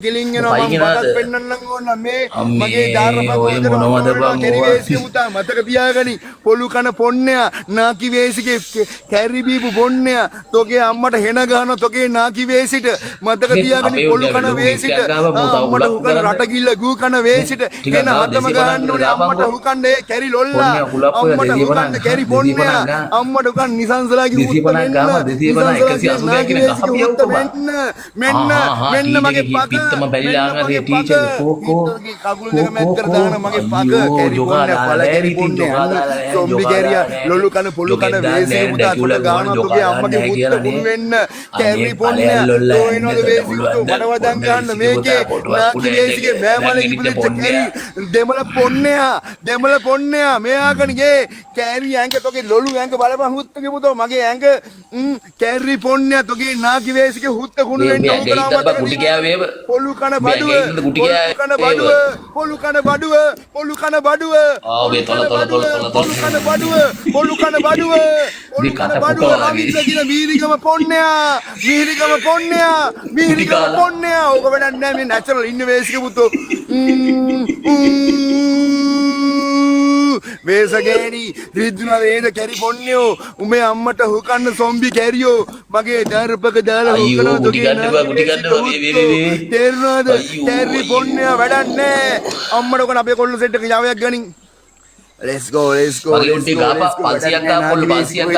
Giling you know mama badak pennannan ඕන මේ මගේ ධාරපංගුවේද මොනවද කෙරි වේසික පුතා මතක තියාගනි පොලු කන පොන්නයා නාකි වේසිකේ කැරි බීපු පොන්නයා තෝගේ අම්මට හෙන ගහන තෝගේ නාකි වේසිට මතක තියාගනි පොලු කන වේසිට අම්මට හුකන රට ගිල්ල ගූ කන වේසිට එන හතම ගහන්න ඕනේ අම්මට හුකන්නේ කැරි ලොල්ලා අම්මට හුකන්නේ කැරි පොන්නයා අම්මට හුකන් නිසංසලාගේ උත්ත මෙන්න මගේ පක තම බැලිලා ආගේ ටීචර් කෝකෝ කකුල් දෙක මැත් කර දාන මගේ පග කැරි පොන්න පළ කැරි පොන්න සොම්බි කැරියා ලොලු කන පොලු කන වේසික පුතා තුල ගානවා තුගේ අම්මගේ මුත්ත කුණු වෙන්න කැරි පොන්න තෝයනෝද වේසික පුතු වඩවදන් ගන්න මේකේ නාකි වේසිකේ මෑමලේ ඉපදෙච්ච කැරි දෙමළ පොන්නයා මෙයාකනිගේ කැරි ඇඟ තෝගේ ලොලු ඇඟ බලපන් හුත්තගේ පුතෝ මගේ ඇඟ කැරි පොන්නයා තෝගේ නාකි වේසිකේ හුත්ත කුණු වෙන්න උඹලා පොලු කන බඩුව පොලු කන බඩුව ආවේ තොල පොලු කන බඩුව අවිද්ද කියන මීරිගම පොන්නයා ඕක වැඩක් නෑ මේ නැචරල් ඉන්න වේසික පුතෝ වේසගේනි රිද්දුනා වේද කැරි පොන්නයෝ උඹේ අම්මට හුකන්න සොම්බි කැරියෝ මගේ දර්පක දාලා හුකනවා තෝගේ ගුටි ගන්නවා තේරුණාද කැරි පොන්නයා වැඩක් නෑ අම්මට කොන අපේ කොල්ල සෙට් එක යාවයක් ගනින් let's go මගේ උන්ටි ගාපා 500ක් ගා කොල්ල 500ක්